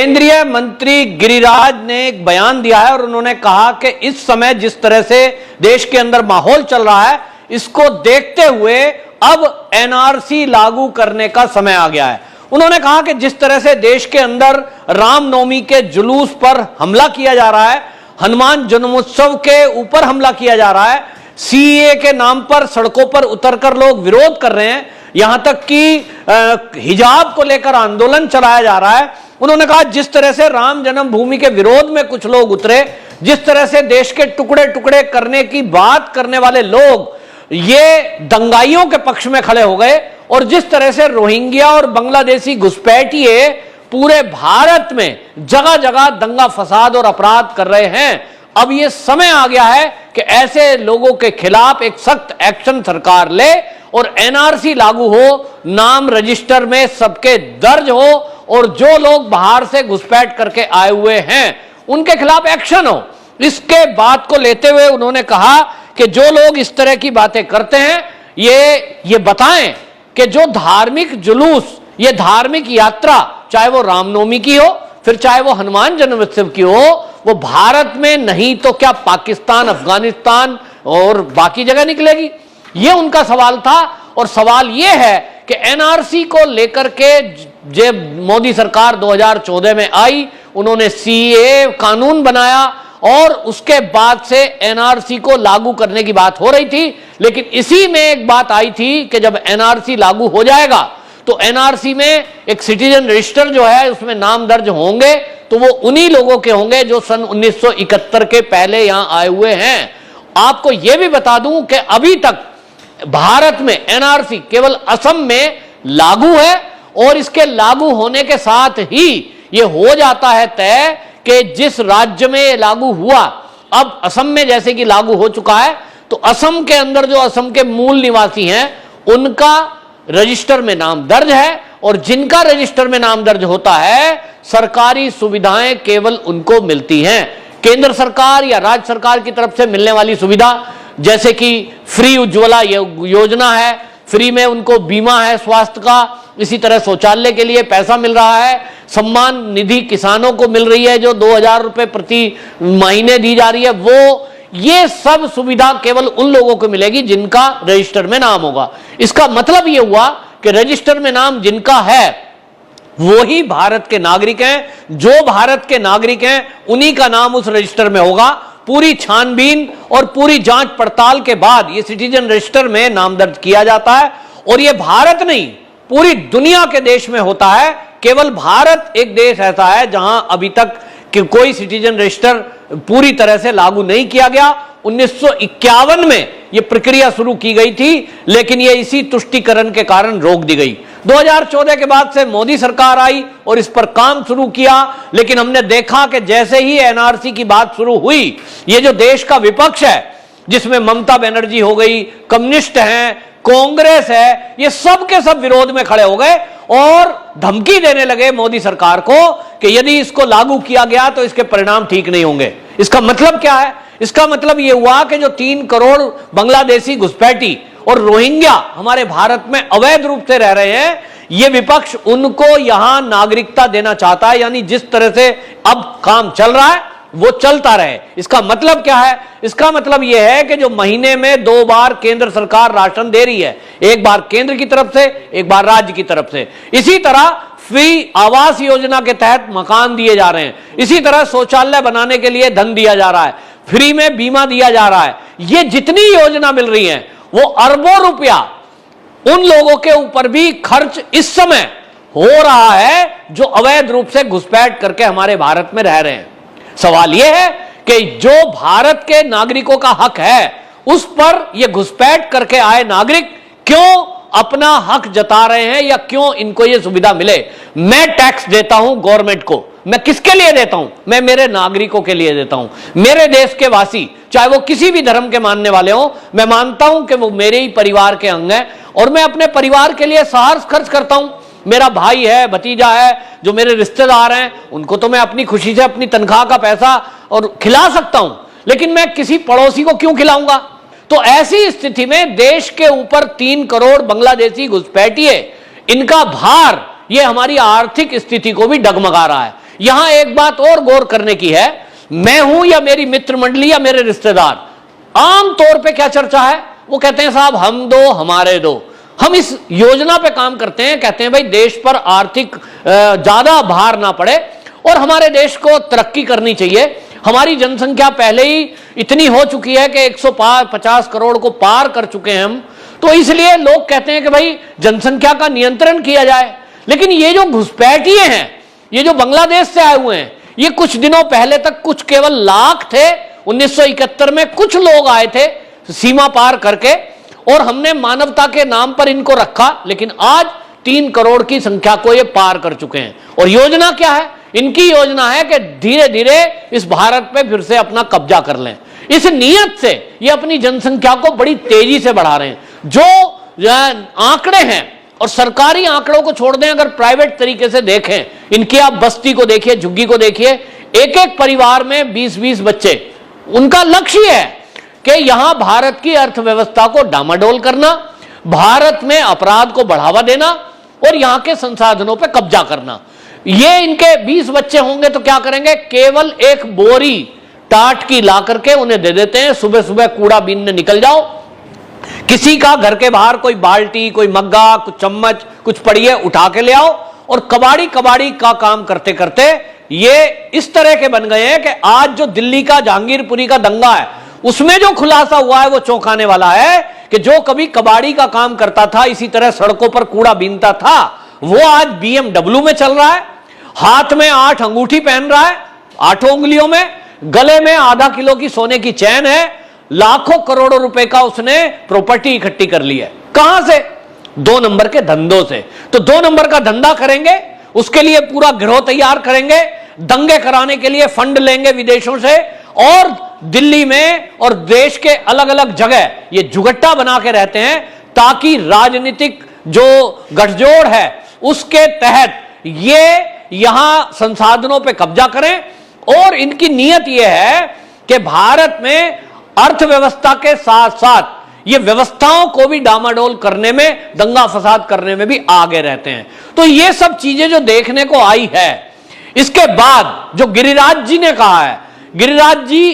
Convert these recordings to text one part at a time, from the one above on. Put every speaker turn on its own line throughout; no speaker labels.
केंद्रीय मंत्री गिरिराज ने एक बयान दिया है और उन्होंने कहा कि इस समय जिस तरह से देश के अंदर माहौल चल रहा है, इसको देखते हुए अब एनआरसी लागू करने का समय आ गया है। उन्होंने कहा कि जिस तरह से देश के अंदर रामनवमी के जुलूस पर हमला किया जा रहा है, हनुमान जन्मोत्सव के ऊपर हमला किया जा रहा है, सीएए के नाम पर सड़कों पर उतरकर लोग विरोध कर रहे हैं, यहां तक कि हिजाब को लेकर आंदोलन चलाया जा रहा है। उन्होंने कहा जिस तरह से राम जन्मभूमि के विरोध में कुछ लोग उतरे, जिस तरह से देश के टुकड़े टुकड़े करने की बात करने वाले लोग ये दंगाइयों के पक्ष में खड़े हो गए, और जिस तरह से रोहिंग्या और बांग्लादेशी घुसपैठिए पूरे भारत में जगह जगह दंगा फसाद और अपराध कर रहे हैं, अब यह समय आ गया है कि ऐसे लोगों के खिलाफ एक सख्त एक्शन सरकार ले और एनआरसी लागू हो, नाम रजिस्टर में सबके दर्ज हो, और जो लोग बाहर से घुसपैठ करके आए हुए हैं उनके खिलाफ एक्शन हो। इसके बात को लेते हुए उन्होंने कहा कि जो लोग इस तरह की बातें करते हैं ये बताएं कि जो धार्मिक जुलूस, ये धार्मिक यात्रा, चाहे वो रामनवमी की हो, फिर चाहे वो हनुमान जन्मोत्सव की हो, वो भारत में नहीं तो क्या पाकिस्तान, अफगानिस्तान और बाकी जगह निकलेगी? ये उनका सवाल था। और सवाल ये है कि एनआरसी को लेकर के जब मोदी सरकार 2014 में आई, उन्होंने सीएए कानून बनाया और उसके बाद से एनआरसी को लागू करने की बात हो रही थी। लेकिन इसी में एक बात आई थी कि जब एनआरसी लागू हो जाएगा तो एनआरसी में एक सिटीजन रजिस्टर जो है उसमें नाम दर्ज होंगे, तो वो उन्हीं लोगों के होंगे जो सन 1971 के पहले यहां आए हुए हैं। आपको यह भी बता दूं कि अभी तक भारत में एनआरसी केवल असम में लागू है, और इसके लागू होने के साथ ही यह हो जाता है तय कि जिस राज्य में यह लागू हुआ, अब असम में जैसे कि लागू हो चुका है, तो असम के अंदर जो असम के मूल निवासी हैं उनका रजिस्टर में नाम दर्ज है, और जिनका रजिस्टर में नाम दर्ज होता है सरकारी सुविधाएं केवल उनको मिलती हैं। केंद्र सरकार या राज्य सरकार की तरफ से मिलने वाली सुविधा जैसे कि फ्री उज्ज्वला योजना है, फ्री में उनको बीमा है स्वास्थ्य का, इसी तरह शौचालय के लिए पैसा मिल रहा है, सम्मान निधि किसानों को मिल रही है जो 2000 रुपए प्रति महीने दी जा रही है, वो ये सब सुविधा केवल उन लोगों को मिलेगी जिनका रजिस्टर में नाम होगा। इसका मतलब ये हुआ कि रजिस्टर में नाम जिनका है वो ही भारत के नागरिक हैं। जो भारत के नागरिक हैं उन्हीं का नाम उस रजिस्टर में होगा। पूरी छानबीन और पूरी जांच पड़ताल के बाद ये सिटीजन रजिस्टर में नाम दर्ज किया जाता है, और ये भारत नहीं पूरी दुनिया के देश में होता है। केवल भारत एक देश ऐसा है जहां अभी तक कि कोई सिटीजन रजिस्टर पूरी तरह से लागू नहीं किया गया। 1951 में यह प्रक्रिया शुरू की गई थी, लेकिन यह इसी तुष्टीकरण के कारण रोक दी गई। 2014 के बाद से मोदी सरकार आई और इस पर काम शुरू किया, लेकिन हमने देखा कि जैसे ही एनआरसी की बात शुरू हुई, ये जो देश का विपक्ष है जिसमें ममता बनर्जी हो गई, कम्युनिस्ट हैं, कांग्रेस है, ये सब के सब विरोध में खड़े हो गए और धमकी देने लगे मोदी सरकार को कि यदि इसको लागू किया गया तो इसके परिणाम ठीक नहीं होंगे। इसका मतलब क्या है? इसका मतलब यह हुआ कि जो 3 करोड़ बांग्लादेशी घुसपैठी और रोहिंग्या हमारे भारत में अवैध रूप से रह रहे हैं, यह विपक्ष उनको यहां नागरिकता देना चाहता है। यानी जिस तरह से अब काम चल रहा है वो चलता रहे। इसका मतलब क्या है? इसका मतलब यह है कि जो महीने में 2 बार केंद्र सरकार राशन दे रही है, एक बार केंद्र की तरफ से, एक बार राज्य की तरफ से। इसी तरह फ्री आवास योजना के तहत मकान दिए जा रहे हैं, इसी तरह शौचालय बनाने के लिए धन दिया जा रहा है, फ्री में बीमा दिया जा रहा है। ये जितनी योजना मिल रही है वो अरबों रुपया उन लोगों के ऊपर भी खर्च इस समय हो रहा है जो अवैध रूप से घुसपैठ करके हमारे भारत में रह रहे हैं। सवाल यह है कि जो भारत के नागरिकों का हक है उस पर ये घुसपैठ करके आए नागरिक क्यों अपना हक जता रहे हैं, या क्यों इनको ये सुविधा मिले? मैं टैक्स देता हूं गवर्नमेंट को, मैं किसके लिए देता हूं? मैं मेरे नागरिकों के लिए देता हूं। मेरे देश के वासी चाहे वो किसी भी धर्म के मानने वाले हो, मैं मानता हूं कि वो मेरे ही परिवार के अंग हैं, और मैं अपने परिवार के लिए सहर्ष खर्च करता हूं। मेरा भाई है, भतीजा है, जो मेरे रिश्तेदार हैं, उनको तो मैं अपनी खुशी से अपनी तनख्वाह का पैसा और खिला सकता हूं, लेकिन मैं किसी पड़ोसी को क्यों खिलाऊंगा? तो ऐसी स्थिति में देश के ऊपर 3 करोड़ बांग्लादेशी घुसपैठिए, इनका भार ये हमारी आर्थिक स्थिति को भी डगमगा रहा है। यहां एक बात और गौर करने की है, मैं हूं या मेरी मित्र मंडली या मेरे रिश्तेदार, आम तौर पे क्या चर्चा है, वो कहते हैं साहब हम दो हमारे दो। हम इस योजना पे काम करते हैं, कहते हैं भाई देश पर आर्थिक ज्यादा भार ना पड़े और हमारे देश को तरक्की करनी चाहिए। हमारी जनसंख्या पहले ही इतनी हो चुकी है कि 150 करोड़ को पार कर चुके हैं हम, तो इसलिए लोग कहते हैं कि भाई जनसंख्या का नियंत्रण किया जाए। लेकिन ये जो घुसपैठिए हैं, ये जो बांग्लादेश से आए हुए हैं, ये कुछ दिनों पहले तक कुछ केवल लाख थे। 1971 में कुछ लोग आए थे सीमा पार करके और हमने मानवता के नाम पर इनको रखा, लेकिन आज 3 करोड़ की संख्या को ये पार कर चुके हैं। और योजना क्या है इनकी? योजना है कि धीरे धीरे इस भारत पे फिर से अपना कब्जा कर लें। इस नियत से ये अपनी जनसंख्या को बड़ी तेजी से बढ़ा रहे हैं। जो आंकड़े हैं, और सरकारी आंकड़ों को छोड़ दें, अगर प्राइवेट तरीके से देखें, इनकी आप बस्ती को देखिए, झुग्गी को देखिए, एक एक परिवार में 20-20 बच्चे। उनका लक्ष्य है कि यहां भारत की अर्थव्यवस्था को डामाडोल करना, भारत में अपराध को बढ़ावा देना और यहां के संसाधनों पर कब्जा करना। ये इनके 20 बच्चे होंगे तो क्या करेंगे, केवल एक बोरी टाट की ला करके उन्हें दे देते हैं, सुबह सुबह कूड़ा बीनने निकल जाओ। किसी का घर के बाहर कोई बाल्टी, कोई मग्गा, कुछ चम्मच, कुछ पड़ी है, उठा के ले आओ। और कबाड़ी का काम करते करते ये इस तरह के बन गए हैं कि आज जो दिल्ली का जहांगीरपुरी का दंगा है, उसमें जो खुलासा हुआ है वो चौंकाने वाला है कि जो कभी कबाड़ी का काम करता था, इसी तरह सड़कों पर कूड़ा बीनता था, वो आज BMW में चल रहा है, हाथ में 8 अंगूठी पहन रहा है, 8 उंगलियों में, गले में आधा किलो की सोने की चैन है, लाखों करोड़ों रुपए का उसने प्रॉपर्टी इकट्ठी कर ली है। कहां से? 2 नंबर के धंधों से। तो 2 नंबर का धंधा करेंगे, उसके लिए पूरा गिरोह तैयार करेंगे, दंगे कराने के लिए फंड लेंगे विदेशों से, और दिल्ली में और देश के अलग अलग जगह ये जुगट्टा बना के रहते हैं ताकि राजनीतिक जो गठजोड़ है उसके तहत ये यहां संसाधनों पे कब्जा करें। और इनकी नियत यह है कि भारत में अर्थव्यवस्था के साथ साथ ये व्यवस्थाओं को भी डामाडोल करने में, दंगा फसाद करने में भी आगे रहते हैं। तो ये सब चीजें जो देखने को आई है, इसके बाद जो गिरिराज जी ने कहा है, गिरिराज जी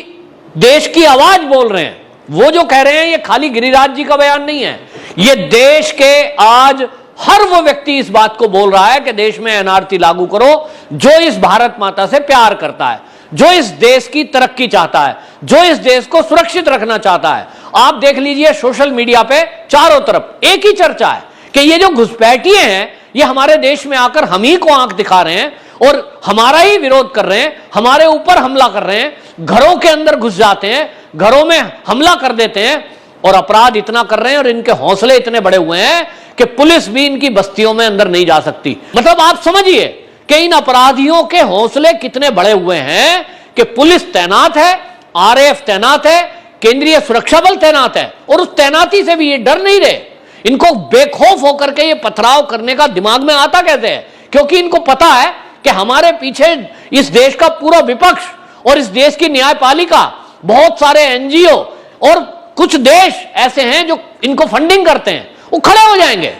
देश की आवाज बोल रहे हैं। वो जो कह रहे हैं ये खाली गिरिराज जी का बयान नहीं है, ये देश के आज हर वो व्यक्ति इस बात को बोल रहा है कि देश में एनआरसी लागू करो जो इस भारत माता से प्यार करता है, जो इस देश की तरक्की चाहता है, जो इस देश को सुरक्षित रखना चाहता है। आप देख लीजिए सोशल मीडिया पे चारों तरफ एक ही चर्चा है कि ये जो घुसपैठिए हैं ये हमारे देश में आकर हम ही को आंख दिखा रहे हैं और हमारा ही विरोध कर रहे हैं, हमारे ऊपर हमला कर रहे हैं, घरों के अंदर घुस जाते हैं, घरों में हमला कर देते हैं और अपराध इतना कर रहे हैं और इनके हौसले इतने बड़े हुए हैं कि पुलिस भी इनकी बस्तियों में अंदर नहीं जा सकती। मतलब आप समझिए कि इन अपराधियों के हौसले कितने बड़े हुए हैं कि पुलिस तैनात है, आरएएफ तैनात है, केंद्रीय सुरक्षा बल तैनात है, और उस तैनाती से भी ये डर नहीं रहे। इनको बेखौफ होकर के ये पथराव करने का दिमाग में आता कैसे है? क्योंकि इनको पता है कि हमारे पीछे इस देश का पूरा विपक्ष और इस देश की न्यायपालिका, बहुत सारे एनजीओ और कुछ देश ऐसे हैं जो इनको फंडिंग करते हैं, वो खड़े हो जाएंगे।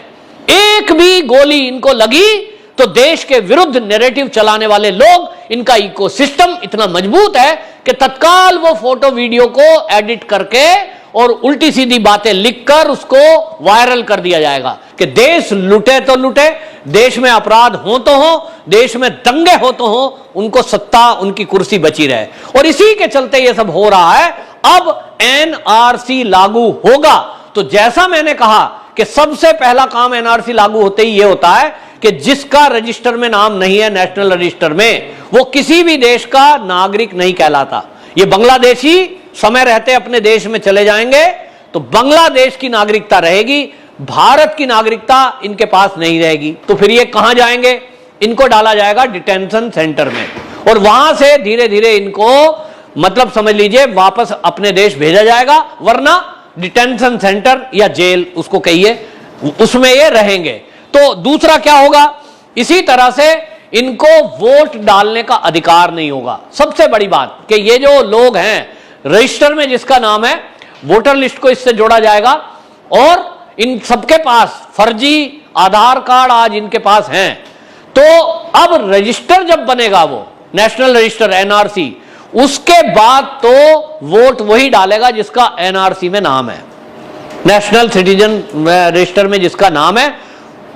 एक भी गोली इनको लगी तो देश के विरुद्ध नैरेटिव चलाने वाले लोग, इनका इकोसिस्टम इतना मजबूत है कि तत्काल वो फोटो वीडियो को एडिट करके और उल्टी सीधी बातें लिखकर उसको वायरल कर दिया जाएगा कि देश लुटे तो लुटे, देश में अपराध हो तो हो, देश में दंगे हो तो हो, उनको सत्ता, उनकी कुर्सी बची रहे। और इसी के चलते ये सब हो रहा है। अब एनआरसी लागू होगा तो जैसा मैंने कहा कि सबसे पहला काम एनआरसी लागू होते ही ये होता है कि जिसका रजिस्टर में नाम नहीं है, नेशनल रजिस्टर में, वो किसी भी देश का नागरिक नहीं कहलाता। ये बांग्लादेशी समय रहते अपने देश में चले जाएंगे तो बांग्लादेश की नागरिकता रहेगी, भारत की नागरिकता इनके पास नहीं रहेगी। तो फिर ये कहां जाएंगे? इनको डाला जाएगा डिटेंशन सेंटर में और वहां से धीरे धीरे इनको, मतलब समझ लीजिए, वापस अपने देश भेजा जाएगा, वरना डिटेंशन सेंटर या जेल उसको कहिए, उसमें ये रहेंगे। तो दूसरा क्या होगा? इसी तरह से इनको वोट डालने का अधिकार नहीं होगा। सबसे बड़ी बात कि ये जो लोग हैं रजिस्टर में जिसका नाम है, वोटर लिस्ट को इससे जोड़ा जाएगा और इन सबके पास फर्जी आधार कार्ड आज इनके पास हैं। तो अब रजिस्टर जब बनेगा वो नेशनल रजिस्टर एनआरसी, उसके बाद तो वोट वही डालेगा जिसका एनआरसी में नाम है, नेशनल सिटीजन रजिस्टर में जिसका नाम है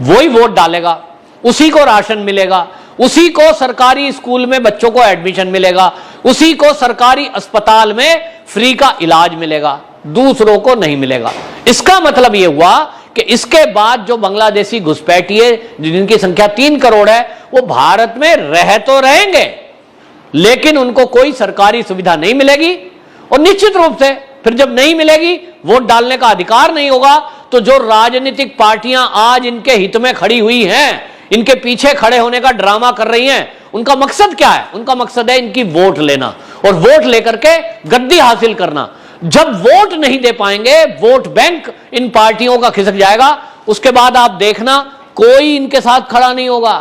वही वोट डालेगा, उसी को राशन मिलेगा, उसी को सरकारी स्कूल में बच्चों को एडमिशन मिलेगा, उसी को सरकारी अस्पताल में फ्री का इलाज मिलेगा, दूसरों को नहीं मिलेगा। इसका मतलब यह हुआ कि इसके बाद जो बांग्लादेशी घुसपैठिए जिनकी संख्या 3 करोड़ है वो भारत में रह तो रहेंगे लेकिन उनको कोई सरकारी सुविधा नहीं मिलेगी, और निश्चित रूप से फिर जब नहीं मिलेगी, वोट डालने का अधिकार नहीं होगा, तो जो राजनीतिक पार्टियां आज इनके हित में खड़ी हुई हैं, इनके पीछे खड़े होने का ड्रामा कर रही हैं, उनका मकसद क्या है? उनका मकसद है इनकी वोट लेना और वोट लेकर के गद्दी हासिल करना। जब वोट नहीं दे पाएंगे, वोट बैंक इन पार्टियों का खिसक जाएगा, उसके बाद आप देखना कोई इनके साथ खड़ा नहीं होगा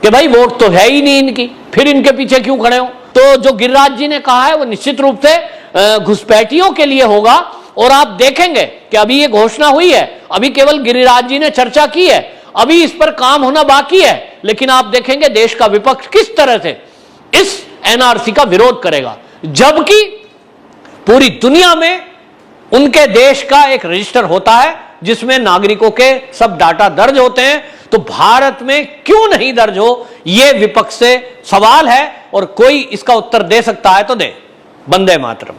कि भाई वोट तो है ही नहीं इनकी, फिर इनके पीछे क्यों खड़े हो। तो जो गिरिराज जी ने कहा है वो निश्चित रूप से घुसपैठियों के लिए होगा, और आप देखेंगे कि अभी ये घोषणा हुई है, अभी केवल गिरिराज जी ने चर्चा की है, अभी इस पर काम होना बाकी है, लेकिन आप देखेंगे देश का विपक्ष किस तरह से इस एनआरसी का विरोध करेगा, जबकि पूरी दुनिया में उनके देश का एक रजिस्टर होता है जिसमें नागरिकों के सब डाटा दर्ज होते हैं। तो भारत में क्यों नहीं दर्ज हो, यह विपक्ष से सवाल है, और कोई इसका उत्तर दे सकता है तो दे। वंदे मातरम।